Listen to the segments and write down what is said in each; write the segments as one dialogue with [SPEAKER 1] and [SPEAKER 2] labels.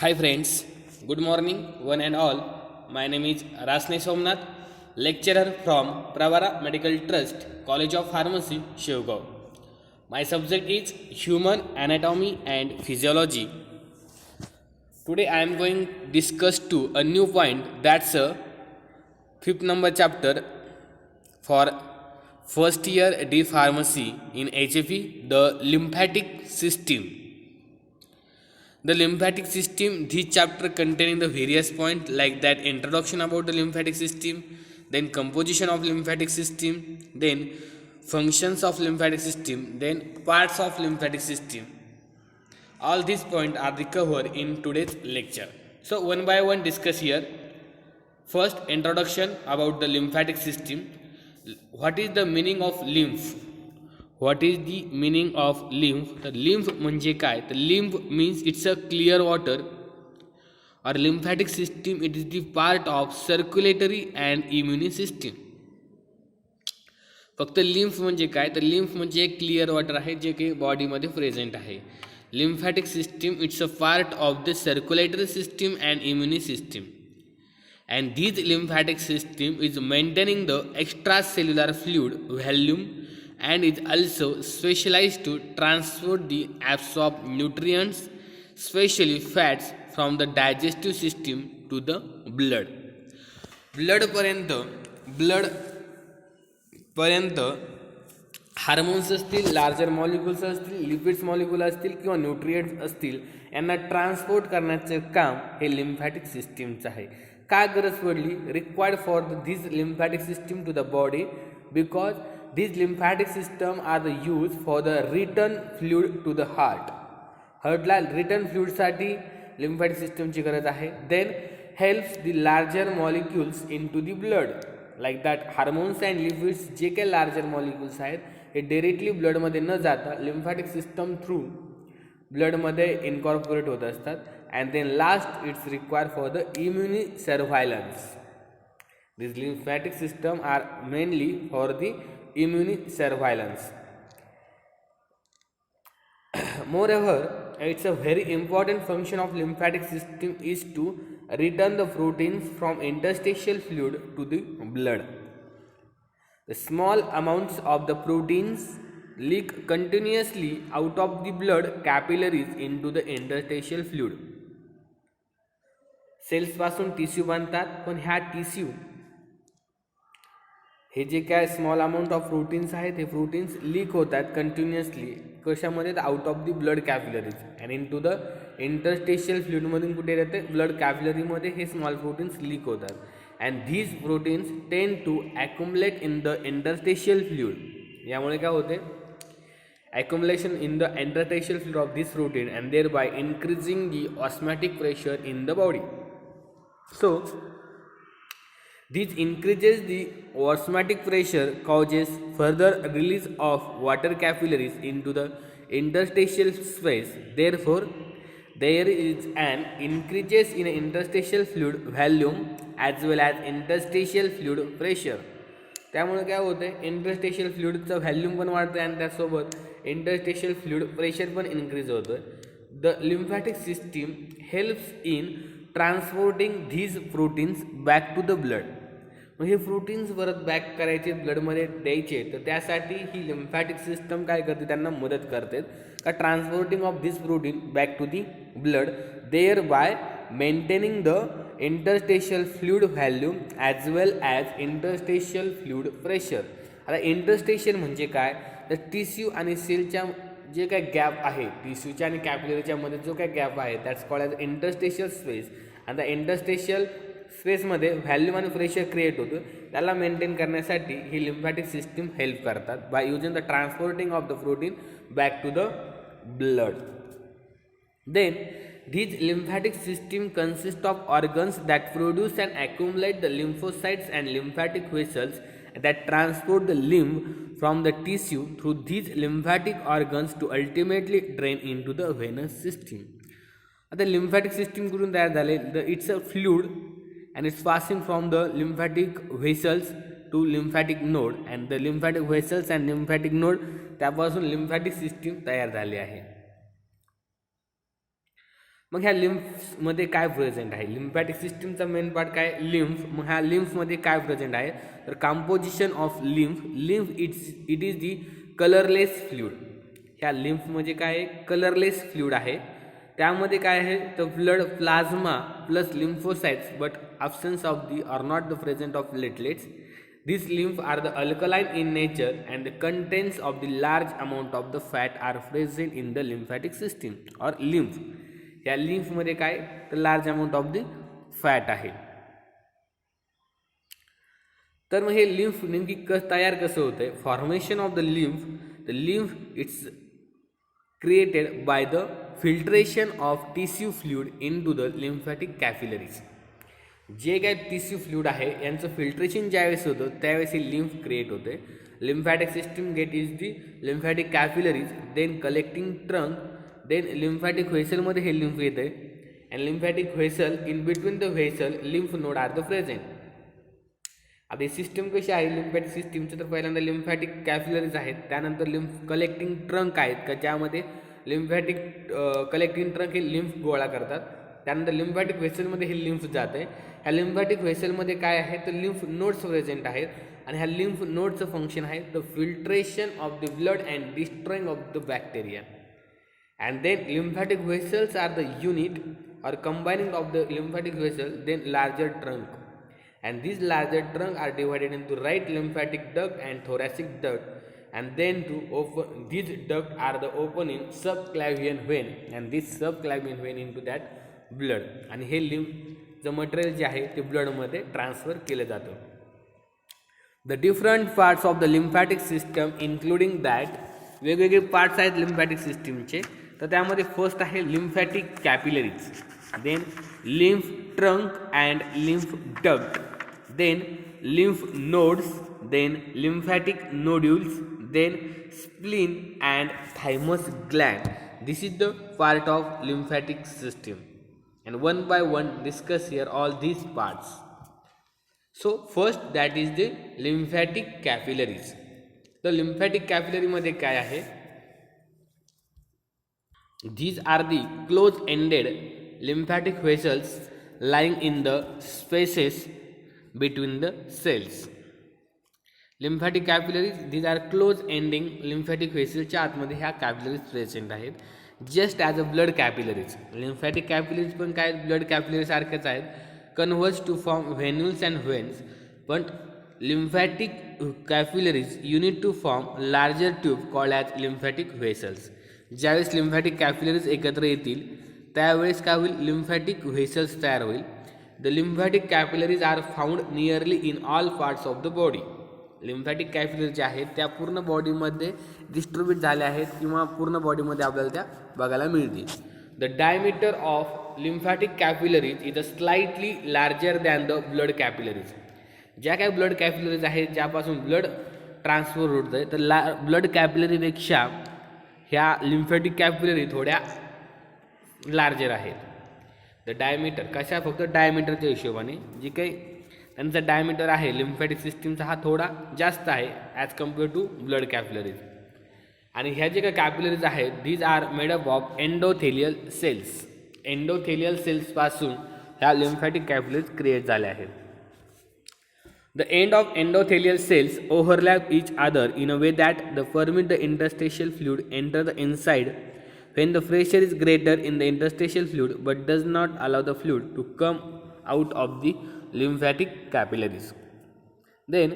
[SPEAKER 1] Hi friends, good morning one and all. My name is Rasne Somnath, lecturer from Pravara Medical Trust, College of Pharmacy, Shivgaon. My subject is Human Anatomy and Physiology. Today I am going to discuss to a new point, that's a fifth number chapter for first year D Pharmacy in HFE, the lymphatic system. The lymphatic system, this chapter containing the various points like that introduction about the lymphatic system, then composition of lymphatic system, then functions of lymphatic system, then parts of lymphatic system. All these points are recovered in today's lecture. So one by one discuss here. First, introduction about the lymphatic system. What is the meaning of lymph? What is the meaning of lymph? The lymph म्हणजे काय? The lymph means it's a clear water or lymphatic system. It is the part of circulatory and immune system. फक्त lymph म्हणजे काय? तर lymph म्हणजे एक clear water आहे जे की बॉडीमध्ये प्रेझेंट आहे. Lymphatic system it's a part of the circulatory system and immune system. And this lymphatic system is maintaining the extracellular fluid volume and is also specialized to transport the absorbed nutrients, especially fats, from the digestive system to the blood. ब्लडपर्यंत hormones असतील, larger molecules असतील, lipids molecule असतील किंवा nutrients असतील, यांना transport करण्याचे काम हे लिम्फॅटिक सिस्टीमचं आहे. का गरज पडली? Required for this lymphatic system to the body because these lymphatic system are the used for the return fluid to the heart. हार्टला रिटर्न फ्लुइडसाठी लिम्फॅटिक सिस्टमची गरज आहे. Then helps the larger molecules into the blood like that hormones and lipids जे काही larger molecules आहेत हे directly ब्लडमध्ये न जाता लिम्फॅटिक सिस्टम थ्रू ब्लडमध्ये इनकॉर्पोरेट होत असतात. And then last it's required for the immune surveillance. These lymphatic system are mainly for the immune surveillance. Moreover, it's a very important function of lymphatic system is to return the proteins from interstitial fluid to the blood. The small amounts of the proteins leak continuously out of the blood capillaries into the interstitial fluid. Cells पासून tissue बनतात, पण ह्या tissue हे जे काय small amount of proteins आहेत हे proteins leak होतात कंटिन्युअसली कशामध्ये? तर out of the blood capillaries and into the interstitial फ्लुइडमधून कुठे येते? ब्लड कॅपिलरीमध्ये हे स्मॉल प्रोटीन्स लीक होतात. And these proteins tend to accumulate in the interstitial fluid. यामुळे काय होते? accumulation in the interstitial fluid of this protein and thereby increasing the osmotic pressure in the body. So this increases the osmotic pressure causes further release of water capillaries into the interstitial space. Therefore there is an increases in interstitial fluid volume as well as interstitial fluid pressure. त्यामुळे काय होते? Interstitial फ्लुइडचं volume पण वाढतं आणि त्यासोबत interstitial fluid pressure पण increase होतं. The lymphatic system helps in transporting these proteins back to the blood. मग हे प्रोटीन्स परत बॅक करायचे ब्लडमध्ये द्यायचे, तर त्यासाठी ही लिम्फॅटिक सिस्टम काय करते? त्यांना मदत करते का transporting of this protein back to the blood, thereby maintaining the interstitial fluid volume as well as interstitial fluid pressure. आता इंटरस्टेशियल म्हणजे काय? तर टिश्यू आणि सेलच्या जे काय गॅप आहे, टिश्यूच्या आणि कॅपिलरीच्या मध्ये जो काय गॅप आहे that's called as interstitial space. आणि त्या इंटरस्टेशियल स्पेसमध्ये व्हॅल्यूम आणि प्रेशर क्रिएट होतं. त्याला मेंटेन करण्यासाठी ही लिम्फॅटिक सिस्टीम हेल्प करतात by using the transporting of the protein back to the blood. Then these lymphatic system consist of organs that produce and accumulate the lymphocytes and lymphatic vessels that transport the lymph from the tissue through these lymphatic organs to ultimately drain into the venous system. आता lymphatic system कुठून तयार झाले? It's a fluid and it's passing from the lymphatic vessels to lymphatic node and the lymphatic vessels and lymphatic node त्यापासून lymphatic system तयार झाली आहे. मग ह्या लिम्फ्समध्ये काय प्रेझेंट आहे, लिम्फॅटिक सिस्टीमचा मेन पार्ट काय, लिम्फ. मग ह्या लिम्फमध्ये काय प्रेझेंट आहे, तर composition of lymph it is the colourless fluid. ह्या लिम्फ म्हणजे काय आहे, कलरलेस फ्लुइड आहे. त्यामध्ये काय आहे, तर blood plasma plus lymphocytes but absence of the or not the presence of platelets. These lymph are the alkaline in nature and the contents of the large amount of the fat are present in the lymphatic system or lymph. या lymph मध्ये काय, तर large amount of the fat आहे. तर मग हे lymph नेमकी तयार कसं होतंय, formation of the lymph it's created by the filtration of tissue fluid into the lymphatic capillaries. जे काय टिश्यू फ्लुइड आहे यांचं फिल्ट्रेशन ज्यावेळेस होतं त्यावेळेस हे लिम्फ क्रिएट होते. Lymphatic system gate is the lymphatic capillaries, then collecting trunk, then lymphatic व्हेसलमध्ये हे लिम्फ येते and lymphatic vessel in between the vessel lymph node are the present. आता ही सिस्टीम कशी आहे लिम्फॅटिक सिस्टीमचं, तर पहिल्यांदा लिम्फॅटिक कॅपिलरीज आहेत, त्यानंतर लिम्फ कलेक्टिंग ट्रंक आहेत का ज्यामध्ये लिम्फॅटिक कलेक्टिंग ट्रंक हे लिम्फ गोळा करतात. त्यानंतर लिम्फॅटिक व्हेसलमध्ये हे लिम्फ जाते. ह्या लिम्फॅटिक व्हेसलमध्ये काय आहे, तर लिम्फ नोड्स प्रेझेंट आहेत आणि ह्या लिम्फ नोडचं फंक्शन आहे the filtration of the blood and destroying of the bacteria. And then lymphatic vessels are the unit or combining of the lymphatic vessel, then larger trunk, and these larger trunk are divided into right lymphatic duct and thoracic duct, and then to open these duct are the opening subclavian vein, and this subclavian vein into that blood, आणि हे लिम्फचं material जे आहे ते ब्लडमध्ये transfer केलं जातं. The different parts of the lymphatic system including that, वेगवेगळे parts आहेत lymphatic सिस्टीमचे. तर त्यामध्ये फर्स्ट आहे lymphatic capillaries, then lymph trunk and lymph duct, then lymph nodes, then lymphatic nodules, then spleen and thymus gland. This is the part of lymphatic system and one by one discuss here all these parts. So first that is the lymphatic capillaries. The lymphatic capillary मध्ये काय आहे, these are the close ended lymphatic vessels lying in the spaces between the cells. Lymphatic capillaries, these are close ending lymphatic vessels च्या आतमध्ये ह्या capillaries present आहेत. Just as a blood capillaries, lymphatic capillaries पण काय blood capillary सारखेच आहेत, converse to form venules and veins. पण lymphatic capillaries unit to form larger tube called as lymphatic vessels. ज्यावेळेस लिम्फॅटिक कॅपिलरीज एकत्र येतील त्यावेळेस काय होईल, लिम्फॅटिक व्हेसल्स तयार होईल. The lymphatic capillaries are found nearly in all parts of the body. Lymphatic capillary जे आहेत त्या पूर्ण बॉडीमध्ये डिस्ट्रीब्यूट झाल्या आहेत किंवा पूर्ण बॉडीमध्ये आपल्याला त्या बघायला मिळतील. The diameter of lymphatic capillaries is a slightly larger than the blood capillaries. ज्या काही ब्लड कॅपिलरीज आहेत ज्यापासून ब्लड ट्रान्सफर होत आहे, तर ब्लड कॅपिलरीपेक्षा ह्या लिम्फॅटिक कॅपिलरी थोड्या लार्जर आहेत. द डायमीटर कशा, फक्त डायमीटरच्या हिशोबाने जी काही त्यांचा डायमीटर आहे लिम्फॅटिक सिस्टीमचा हा थोडा जास्त आहे as compare to blood capillaries. आणि ह्या जे काही कॅपिलरीज आहेत these are made up of endothelial cells. Endothelial सेल्सपासून ह्या लिम्फॅटिक कॅपिलरीज क्रिएट झाल्या आहेत. The end of endothelial cells overlap each other in a way that the permit the interstitial fluid enter the inside when the pressure is greater in the interstitial fluid but does not allow the fluid to come out of the lymphatic capillaries. Then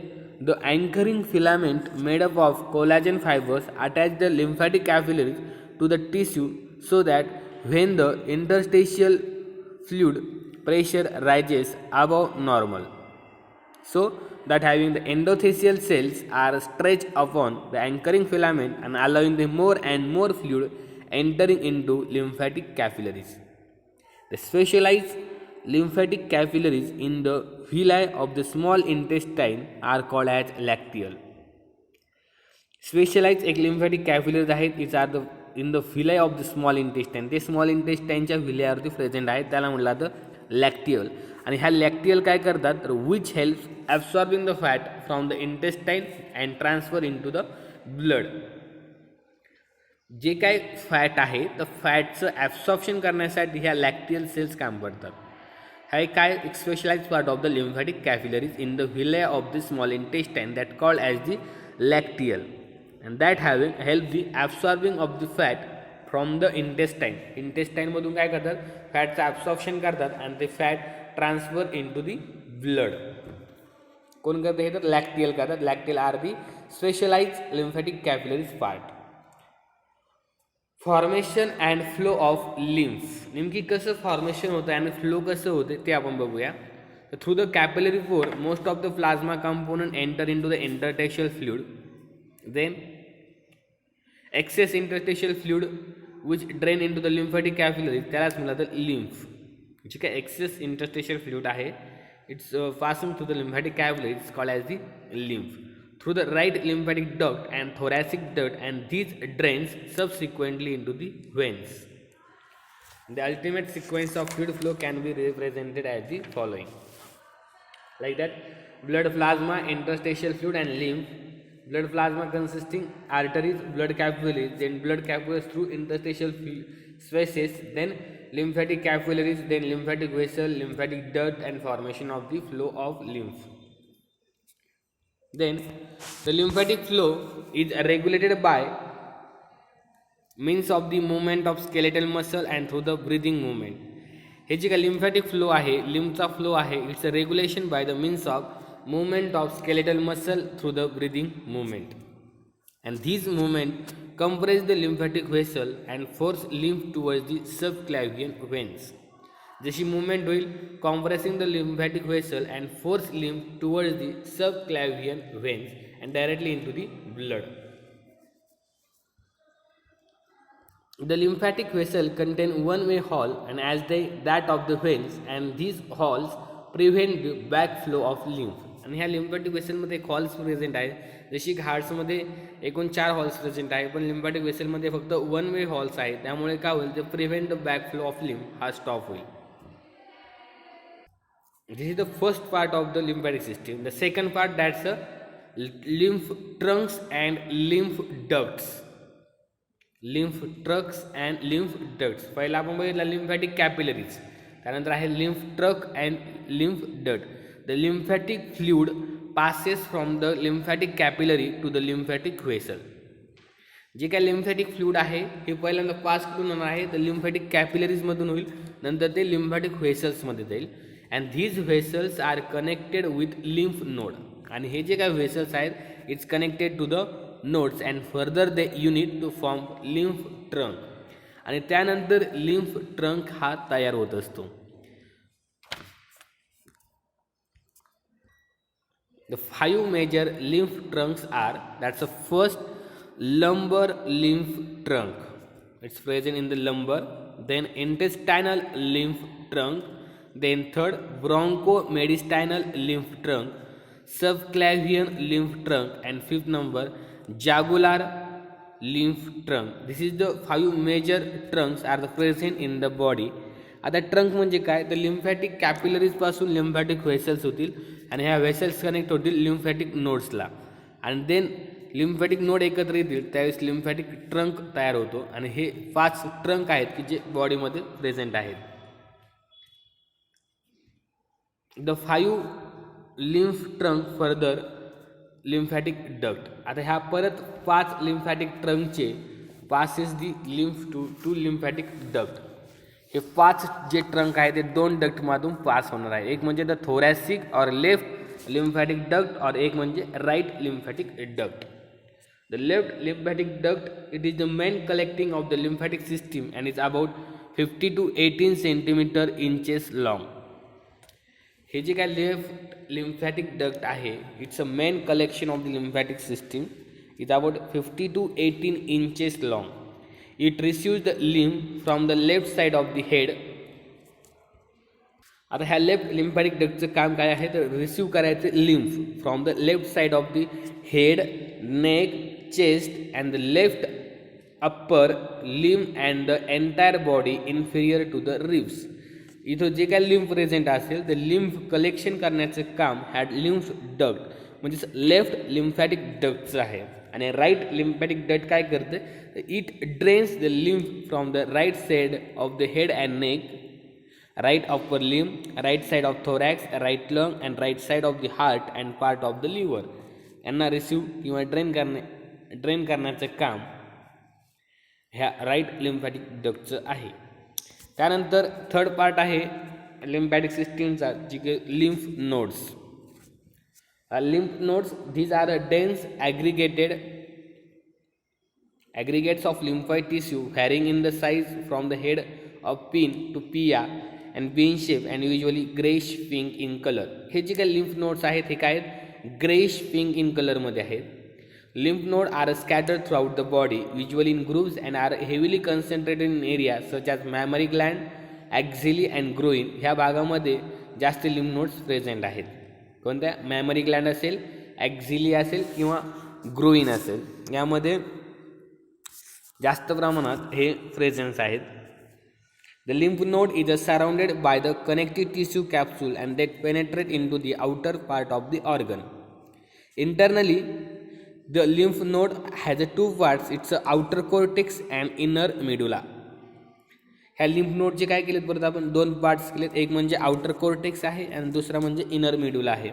[SPEAKER 1] the anchoring filament made up of collagen fibers attach the lymphatic capillaries to the tissue so that when the interstitial fluid pressure rises above normal, so that having the endothelial cells are stretched upon the anchoring filament and allowing the more and more fluid entering into lymphatic capillaries. The specialized lymphatic capillaries in the villi of the small intestine are called as lacteal. Specialized एक lymphatic capillaries आहेत, is are the in the villi of the small intestine. ते small इंटेस्टाईनच्या विलयावरती present आहेत, त्याला म्हटलं जातं लॅक्टियल. आणि ह्या लॅक्टियल काय करतात, तर which helps absorbing the fat from the intestine and transfer into the blood. जे काय फॅट आहे तर फॅटचं ॲब्सॉर्प्शन करण्यासाठी ह्या लॅक्टियल सेल्स काम करतात. हा एक काय एक specialize part of the lymphatic capillaries in the villi of the small intestine that called as the lacteal and that having help the absorbing of the fat from the intestine. इंटेस्टाईनमधून काय करतात, फॅटचं ॲब्सॉर्प्शन करतात आणि ते fat transfer into the blood. कोण करतं हे तर लॅक्टियल करतात. Lacteal are the specialize lymphatic capillaries part. Formation and flow of lymph. नेमकी कसं फॉर्मेशन होतं आणि फ्लो कसं होते ते आपण बघूया. Through the capillary pore most of the plasma component enter into the interstitial fluid. Then excess interstitial fluid which drain into the lymphatic capillaries त्यालाच म्हणतात लिम्फ. जे काय एक्सेस इंटरस्टिशियल फ्लुइड आहे it's passing through the lymphatic capillaries called as the lymph through the right lymphatic duct and thoracic duct, and these drains subsequently into the veins. The ultimate sequence of fluid flow can be represented as the following, like that: blood plasma, interstitial fluid and lymph. Blood plasma consisting arteries, blood capillaries, then blood capillaries through interstitial spaces, then lymphatic capillaries, then lymphatic vessel, lymphatic duct and formation of the flow of lymph. Then the lymphatic flow is regulated by means of the movement of skeletal muscle and through the breathing movement. हे जे काय lymphatic flow आहे, लिम्फचा flow आहे, it's a regulation by the means of movement of skeletal muscle through the breathing movement. And these movement compress the lymphatic vessel and force lymph towards the subclavian veins. जशी movement होईल compressing the lymphatic vessel and force lymph towards the subclavian veins and directly into the blood. The lymphatic vessel contain one-way hole and as that of the veins, and these holes prevent the backflow of lymph. आणि ह्या lymphatic वेसलमध्ये एक halls present आहे. जशी हार्ट्समध्ये एकूण 4 halls present आहे, पण lymphatic वेसलमध्ये फक्त one way halls आहेत. त्यामुळे काय होईल, ते प्रिव्हेंट द बॅकफ्लो ऑफ लिम्फ हा स्टॉप होईल. This is the first part of the lymphatic system. The second part, that's lymph trunks and lymph ducts. Lymph trunks and lymph ducts. पहिला आपण बघितला lymphatic capillaries. त्यानंतर आहे lymph trunk and lymph duct. The lymphatic fluid passes from the lymphatic capillary to the lymphatic vessel. जे काय lymphatic fluid आहे हे पहिल्यांदा पास करून होणार आहे तर lymphatic capillaries मधून होईल, नंतर ते lymphatic vessels मध्ये जाईल. And these vessels are connected with lymph node. आणि हे जे काय व्हेसल्स आहेत it's connected to the nodes and further they unite to form lymph trunk. आणि त्यानंतर लिम्फ ट्रंक हा तयार होत असतो. The 5 major lymph trunks are, that's a first lumbar lymph trunk, it's present in the lumbar. Then intestinal lymph trunk. Then third, bronchomediastinal lymph trunk, subclavian lymph trunk, and fifth number, jugular lymph trunk. This is the 5 major trunks are the present in the body. आता trunk म्हणजे काय, तर lymphatic capillaries पासून lymphatic vessels होतील आणि ह्या vessels connect होतील lymphatic नोड्सला. आणि देन लिम्फॅटिक नोड एकत्र येतील त्यावेळेस लिम्फॅटिक ट्रंक तयार होतो. आणि हे 5 ट्रंक आहेत की जे बॉडीमध्ये प्रेझेंट आहेत. The 5 lymph trunk further lymphatic duct. आता ह्या परत 5 लिम्फॅटिक ट्रंकचे passes the lymph to lymphatic duct. हे 5 जे ट्रंक आहे ते 2 डक्टमधून पास होणार आहे. एक म्हणजे द थोरॅसिक और लेफ्ट लिम्फॅटिक डक्ट और एक म्हणजे right lymphatic duct. The left lymphatic duct it is the main collecting of the lymphatic system and is about 50 to 18 centimetre inches long. हे जे काय लेफ्ट लिम्फॅटिक डक्ट आहे it's a main collection of the lymphatic system. Is about 50 to 18 inches long. It receives the lymph from the left side of the head. आता ह्या left lymphatic डक्टचं काम काय आहे तर रिसीव्ह करायचं lymph from the left side of the head, neck, chest and the left upper lymph and the entire body inferior to the ribs. इथं जे काय लिम्फ प्रेझेंट असेल तर लिम्फ कलेक्शन करण्याचं काम ह्या लिम्फ डक्ट म्हणजेच लेफ्ट लिम्फॅटिक डक्टचं आहे. आणि राईट लिम्फॅटिक डक्ट काय करते, it drains the lymph from the right side of the head and neck, right upper limb, right side of thorax, right lung and right side of the heart and part of the liver. यांना receive किंवा drain करण्याचं काम ह्या right lymphatic डक्टचं आहे. त्यानंतर third part आहे lymphatic सिस्टीमचा, जी की lymph nodes. Lymph nodes, these are the dense aggregates of lymphoid tissue varying in the size from the head of pin to pia and bean shape and usually grayish pink in color. हे जे काही lymph nodes आहेत हे काय आहेत, greyish pink in कलरमध्ये आहेत. Lymph node are scattered throughout the body usually in groups and are heavily concentrated in areas such as mammary gland, axilla and groin. ह्या भागामध्ये जास्त लिम्फ नोड्स प्रेझेंट आहेत. कोणत्या, मॅमरी ग्लँड असेल, ॲक्झिली असेल किंवा ग्रोइन असेल, यामध्ये जास्त प्रमाणात हे प्रेझेन्स आहेत. The lymph node is surrounded by the connective tissue capsule and that penetrate into the outer part of the organ. Internally the lymph node has two parts, it's outer cortex and inner medulla. ह्या lymph नोडचे काय केलेत परत आपण, दोन parts केलेत, एक म्हणजे आउटर कॉर्टेक्स आहे आणि दुसरा म्हणजे इनर मेडुला आहे.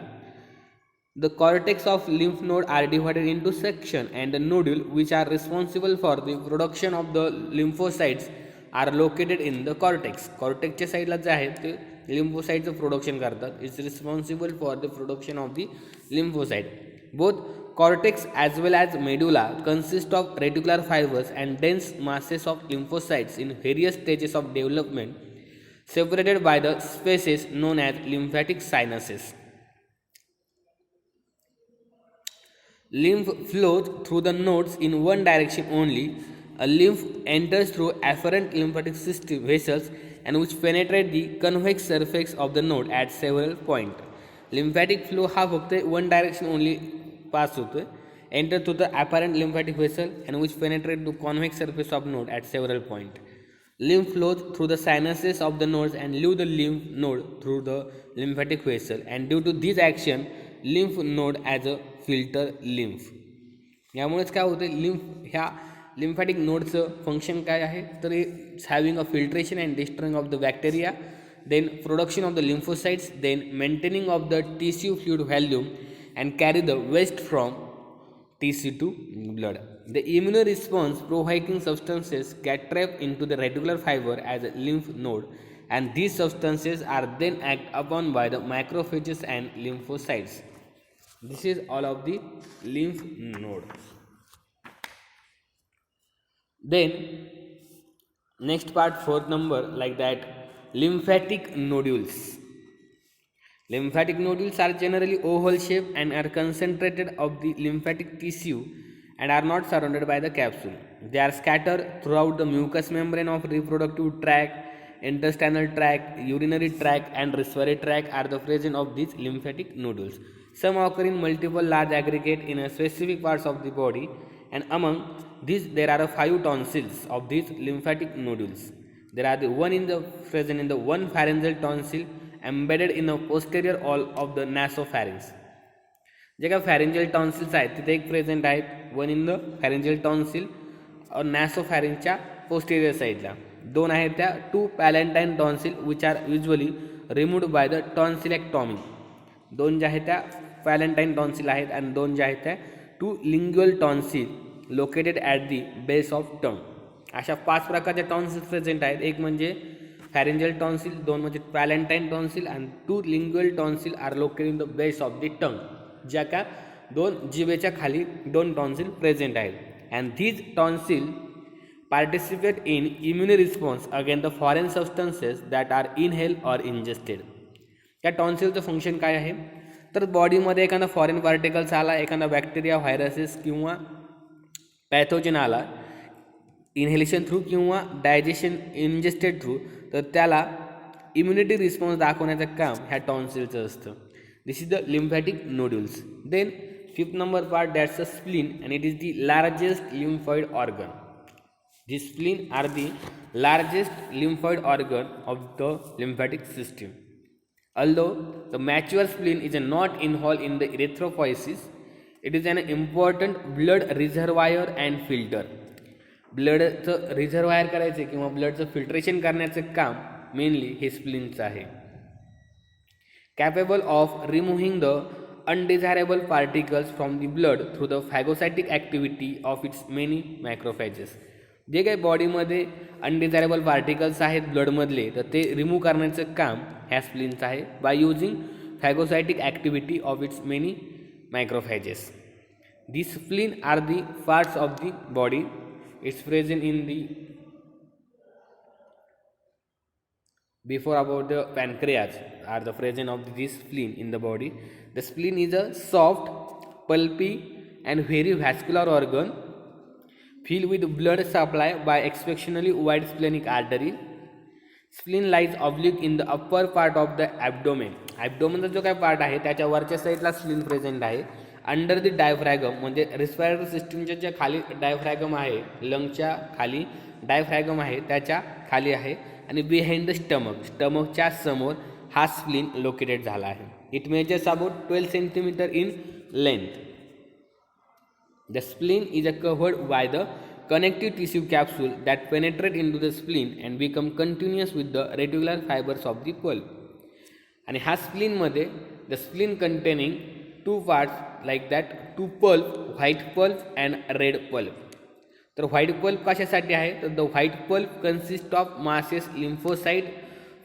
[SPEAKER 1] The cortex of lymph node are divided into section and the nodule which are responsible for the production of the lymphocytes are located in the cortex. कॉर्टेक्सच्या साईडला जे आहे ते लिम्फोसाइटचं प्रोडक्शन करतात. It's responsible for the production of the lymphocyte. Both cortex as well as medulla consist of reticular fibers and dense masses of lymphocytes in various stages of development, separated by the spaces known as lymphatic sinuses. Lymph flows through the nodes in one direction only. A lymph enters through afferent lymphatic system vessels and which penetrate the convex surface of the node at several points. Lymphatic flow हा फक्त one direction only pass होतोय, enter through the apparent lymphatic vessel and which penetrate the convex surface of node at several points. Lymph flows through the sinuses of the nodes and leave the lymph node through the lymphatic vessel, and due to this action lymph node as a filter lymph. यामुळेच काय होते, ह्या lymphatic नोडचं function काय आहे तर having a filtration and destroying of the bacteria, then production of the lymphocytes, then maintaining of the tissue fluid volume and carry the waste from tissue to blood. The immune response provoking substances get trapped into the reticular fiber as a lymph node, and these substances are then acted upon by the macrophages and lymphocytes. This is all of the lymph node. Then next part, fourth number, like that, lymphatic nodules. Lymphatic nodules are generally oval shaped and are concentrated of the lymphatic tissue and are not surrounded by the capsule. They are scattered throughout the mucous membrane of reproductive tract, intestinal tract, urinary tract and respiratory tract are the presence of these lymphatic nodules. Some occur in multiple large aggregate in a specific parts of the body, and among these there are 5 tonsils of these lymphatic nodules. There are present in the one pharyngeal tonsil embedded in the posterior wall of the nasopharynx. जे काय फॅरेंजियल tonsils आहेत तिथे एक present आहेत, one in the pharyngeal tonsil और नॅसोफॅरिंगच्या posterior साईडला. दोन आहेत त्या two palatine tonsil which are usually removed by the tonsillectomy. दोन ज्या आहेत त्या पॅलेंटाईन टॉन्सिल आहेत आणि दोन ज्या आहेत त्या two lingual tonsil located at the base of tongue. अशा 5 प्रकारच्या टॉन्सिल्स प्रेझेंट आहेत. एक म्हणजे फॅरेंजियल टॉन्सिल, दोन म्हणजे पॅलेंटाईन टॉन्सिल आणि 2 lingual tonsil are located in the base of the tongue. ज्या का दोन जिभेच्या खाली 2 टॉन्सिल प्रेझेंट आहेत. And these tonsil participate in immune response against the foreign substances that are inhale or ingested. या टॉन्सिलचं फंक्शन काय आहे तर बॉडीमध्ये एखादा फॉरेन पार्टिकल्स आला, एखादा बॅक्टेरिया, व्हायरसेस किंवा पॅथोजन आला इन्हेलेशन थ्रू किंवा डायजेशन इंजेस्टेड थ्रू, तर त्याला इम्युनिटी रिस्पॉन्स दाखवण्याचं काम ह्या टॉन्सिलचं असतं. This is the lymphatic nodules. Then 5th number part, that's the spleen, and it is the largest lymphoid organ. The spleen are the largest lymphoid organ of the lymphatic system. Although the mature spleen is not involved in the erythropoiesis, it is an important blood reservoir and filter. ब्लडचं reservoir करायचं किंवा ब्लडचं filtration करण्याचं काम mainly हे स्प्लीनचं आहे. Capable of removing the undesirable particles from the blood through the phagocytic activity of its many macrophages. जे काही बॉडीमध्ये अनडिझायरेबल पार्टिकल्स आहेत ब्लडमधले तर ते रिमूव्ह करण्याचं काम ह्या स्प्लीनचं आहे by using phagocytic activity of its many macrophages. The spleen are the parts of the body. It's present in the before about the pancreas are the presence of this spleen in the body. The spleen is a soft, pulpy and very vascular organ filled with blood supply by exceptionally wide splenic artery. Spleen lies oblique in the upper part of the abdomen. Abdomen जो काय part आहे त्याच्या वरच्या साईडला spleen present आहे. Under the डायफ्रॅगम म्हणजे respiratory सिस्टीमच्या ज्या खाली डायफ्रॅगम आहे, लंगच्या खाली डायफ्रॅगम आहे त्याच्या खाली आहे आणि बिहाइंड द स्टमकच्या समोर हा स्प्लीन लोकेटेड झाला आहे. It measures about 12 centimetre in length. The spleen is a covered by the connective tissue capsule that penetrate into the spleen and become continuous with the regular fibres of the pulp. आणि ह्या स्प्लीनमध्ये the spleen containing 2 parts like that 2 pulp, white pulp and red pulp. तर white pulp कशासाठी आहे तर the white pulp consist of masses lymphocyte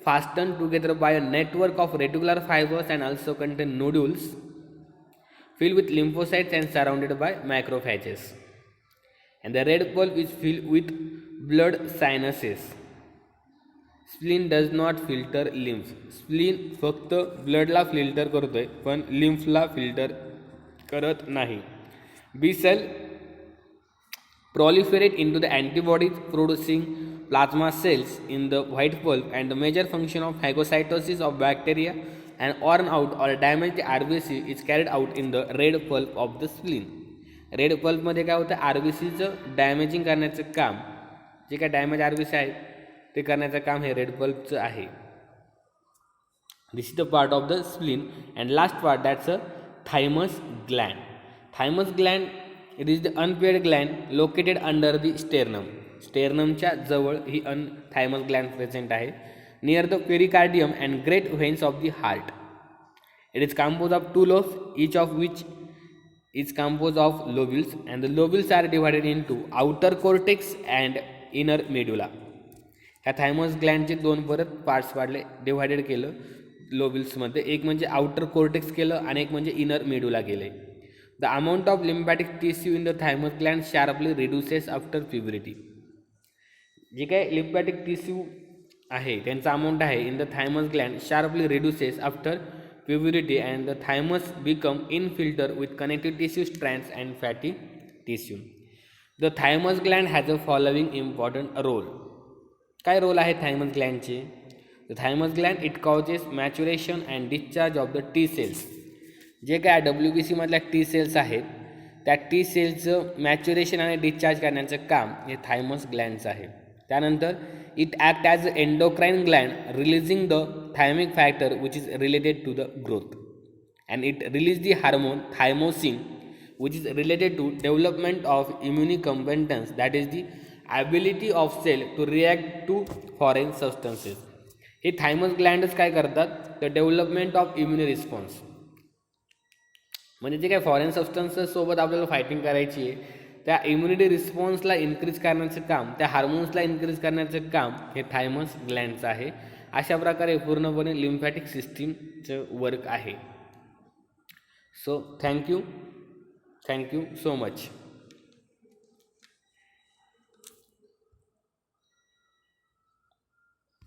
[SPEAKER 1] fasten together bye a network of regular fibres and also content nodules filled with lymphocytes and surrounded by macrophages. And the red pulp is filled with blood sinuses. Spleen does not filter lymph. Spleen फक्त ब्लडला filter करतोय पण लिम्फला filter करत नाही. B cell proliferate into the antibodies producing plasma cells in the white pulp, and the major function of phagocytosis of bacteria and worn out or damaged RBC is carried out in the red pulp of the spleen. Red पल्पमध्ये काय होतं RBCचं damaging करण्याचं काम, जे काय damage RBC आहे ते करण्याचं काम हे रेड पल्पचं आहे. This is the part of the spleen. And last part that's a thymus gland. Thymus gland it is the unpaired gland located under the sternum. स्टेर्नमच्या जवळ ही थायमस ग्लँड प्रेझेंट आहे near the pericardium and great veins of the heart. It is compose of 2 lobes, each of which is composed of lobules, and the lobules are divided into outer cortex and inner medulla. ह्या thymus ग्लँडचे 2 परत parts पाडले, divided केलं लोब्युल्समध्ये. एक म्हणजे outer cortex केलं आणि एक म्हणजे इनर मेडुला केले. The amount of lymphatic tissue in the thymus gland sharply reduces after puberty. जे काय लिम्फॅटिक टिश्यू आहे त्यांचा अमाऊंट आहे in the thymus gland sharply reduces after puberty, and the thymus become infiltrated with connective tissue strands and fatty tissue. The thymus gland has a following important role. काय role आहे thymus ग्लँडचे? The thymus gland it causes maturation and discharge of the T cells. जे काय WBC मधल्या T cells आहेत त्या T सेल्सचं maturation आणि डिस्चार्ज करण्याचं काम हे थायमस ग्लँडचं आहे. त्यानंतर it act as a endocrine gland releasing the thymic factor which is related to the growth, and it release the hormone thymosin which is related to development of immune कम्पेटन्स, that is the ability of cell to react to foreign substances. हे thymus ग्लँडच काय करतात तर development of इम्युनी response, म्हणजे जे काय foreign substances सोबत आपल्याला फायटिंग करायची आहे त्या इम्युनिटी रिस्पॉन्सला इन्क्रीज करण्याचं काम, त्या हार्मोन्सला इन्क्रीज करण्याचं काम हे थायमस ग्लँडचं आहे. अशा प्रकारे पूर्णपणे लिम्फॅटिक सिस्टीमचं वर्क आहे. So thank you so much.